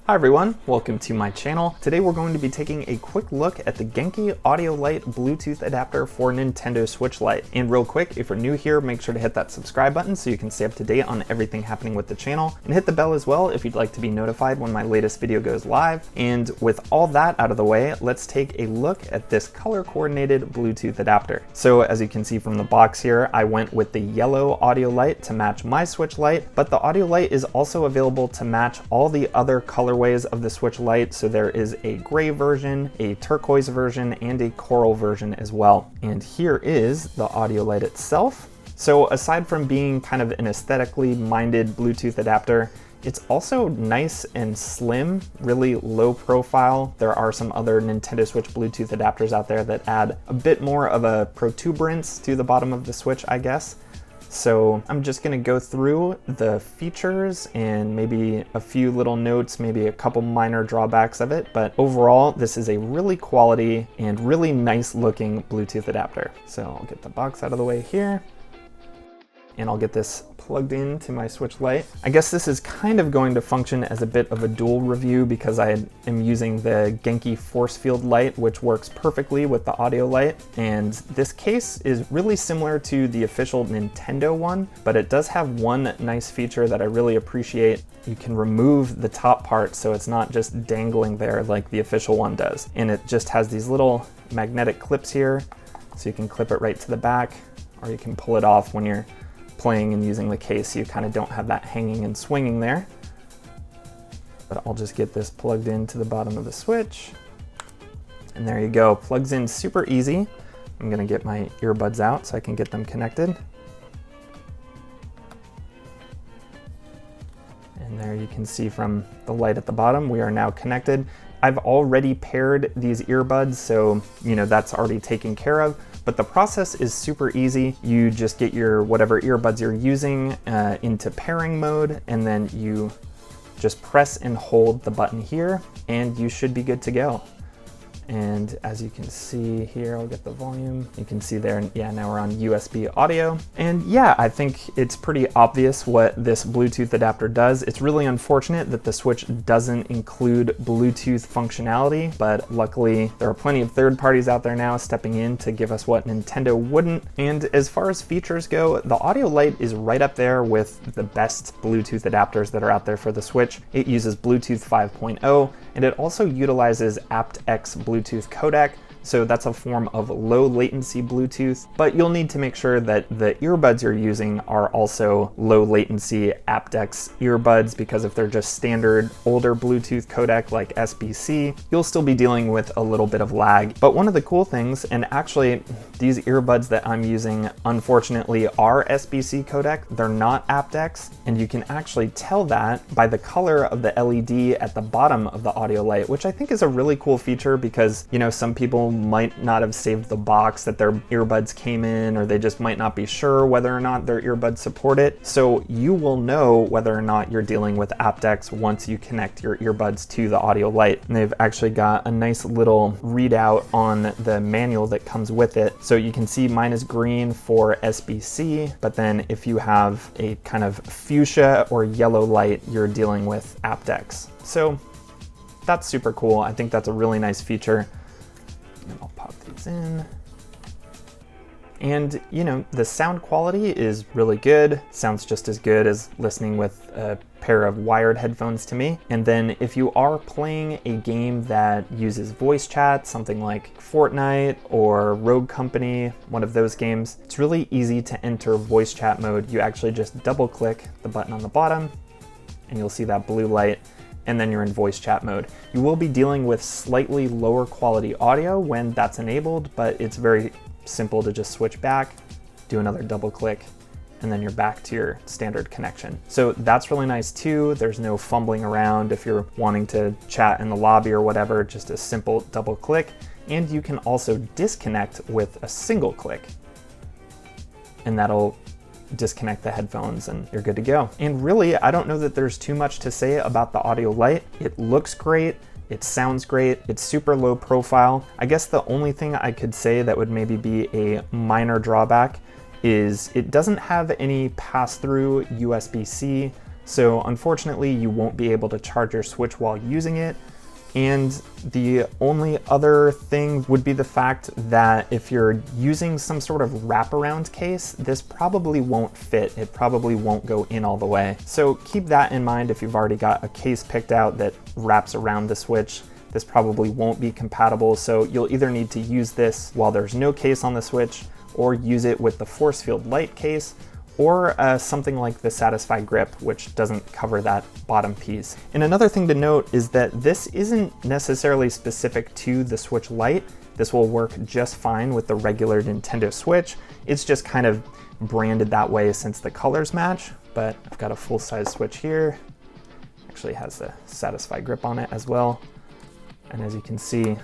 Hi everyone, welcome to my channel. Today we're going to be taking a quick look at the Genki Audio Lite Bluetooth adapter for Nintendo Switch Lite. And real quick, if you're new here, make sure to hit that subscribe button so you can stay up to date on everything happening with the channel. And hit the bell as well if you'd like to be notified when my latest video goes live. And with all that out of the way, let's take a look at this color-coordinated Bluetooth adapter. So as you can see from the box here, I went with the yellow Audio Lite to match my Switch Lite, but the Audio Lite is also available to match all the other colorways of the Switch Lite. So there is a gray version, a turquoise version, and a coral version as well. And here is the Audio Lite itself. So aside from being kind of an aesthetically minded Bluetooth adapter, it's also nice and slim, really low profile. There are some other Nintendo Switch Bluetooth adapters out there that add a bit more of a protuberance to the bottom of the Switch, I guess. So I'm just gonna go through the features and maybe a few little notes, maybe a couple minor drawbacks of it, but overall, this is a really quality and really nice looking Bluetooth adapter. So I'll get the box out of the way here, and I'll get this plugged into my Switch Lite. I guess this is kind of going to function as a bit of a dual review because I am using the Genki Force Field Lite, which works perfectly with the Audio Lite. And this case is really similar to the official Nintendo one, but it does have one nice feature that I really appreciate. You can remove the top part so it's not just dangling there like the official one does. And it just has these little magnetic clips here, so you can clip it right to the back, or you can pull it off when you're playing and using the case, so you kind of don't have that hanging and swinging there. But I'll just get this plugged into the bottom of the Switch. And there you go, plugs in super easy. I'm gonna get my earbuds out so I can get them connected. And there you can see from the light at the bottom, we are now connected. I've already paired these earbuds, so that's already taken care of. But the process is super easy. You just get your whatever earbuds you're using into pairing mode, and then you just press and hold the button here, and you should be good to go. And as you can see here, I'll get the volume. You can see there, yeah, now we're on USB audio. And yeah, I think it's pretty obvious what this Bluetooth adapter does. It's really unfortunate that the Switch doesn't include Bluetooth functionality, but luckily there are plenty of third parties out there now stepping in to give us what Nintendo wouldn't. And as far as features go, the Audio Lite is right up there with the best Bluetooth adapters that are out there for the Switch. It uses Bluetooth 5.0, and it also utilizes aptX Bluetooth codec, so that's a form of low latency Bluetooth, but you'll need to make sure that the earbuds you're using are also low latency aptX earbuds, because if they're just standard older Bluetooth codec like SBC, you'll still be dealing with a little bit of lag. But one of the cool things, and actually these earbuds that I'm using unfortunately are SBC codec, they're not aptX, and you can actually tell that by the color of the LED at the bottom of the Audio Lite, which I think is a really cool feature because some people might not have saved the box that their earbuds came in, or they just might not be sure whether or not their earbuds support it. So you will know whether or not you're dealing with aptX once you connect your earbuds to the Audio Lite. And they've actually got a nice little readout on the manual that comes with it. So you can see mine is green for SBC, but then if you have a kind of fuchsia or yellow light, you're dealing with aptX. So that's super cool. I think that's a really nice feature. And I'll pop these in. And the sound quality is really good. Sounds just as good as listening with a pair of wired headphones to me. And then if you are playing a game that uses voice chat, something like Fortnite or Rogue Company, one of those games, it's really easy to enter voice chat mode. You actually just double click the button on the bottom and you'll see that blue light, and then you're in voice chat mode. You will be dealing with slightly lower quality audio when that's enabled, but it's very simple to just switch back, do another double click, and then you're back to your standard connection. So that's really nice too. There's no fumbling around if you're wanting to chat in the lobby or whatever, just a simple double click. And you can also disconnect with a single click, and that'll disconnect the headphones and you're good to go. And really, I don't know that there's too much to say about the Audio Lite. It looks great. It sounds great. It's super low profile. I guess the only thing I could say that would maybe be a minor drawback is it doesn't have any pass-through USB-C. So unfortunately, you won't be able to charge your Switch while using it. And the only other thing would be the fact that if you're using some sort of wraparound case, this probably won't fit. It probably won't go in all the way. So keep that in mind if you've already got a case picked out that wraps around the Switch. This probably won't be compatible, so you'll either need to use this while there's no case on the Switch, or use it with the Force Field Lite case, or something like the Satisfy Grip, which doesn't cover that bottom piece. And another thing to note is that this isn't necessarily specific to the Switch Lite. This will work just fine with the regular Nintendo Switch. It's just kind of branded that way since the colors match, but I've got a full-size Switch here. Actually has the Satisfy Grip on it as well. And as you can see,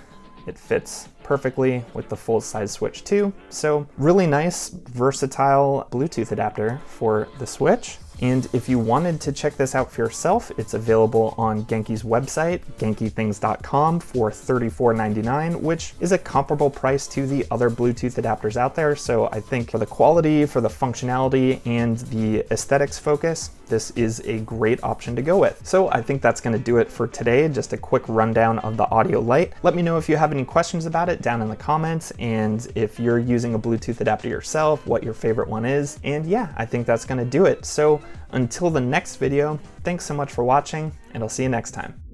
it fits perfectly with the full-size Switch too. So really nice, versatile Bluetooth adapter for the Switch. And if you wanted to check this out for yourself, it's available on Genki's website, genkithings.com, for $34.99, which is a comparable price to the other Bluetooth adapters out there. So I think for the quality, for the functionality, and the aesthetics focus, this is a great option to go with. So I think that's gonna do it for today. Just a quick rundown of the Audio Lite. Let me know if you have any questions about it down in the comments, and if you're using a Bluetooth adapter yourself, what your favorite one is. And yeah, I think that's gonna do it. So until the next video, thanks so much for watching, and I'll see you next time.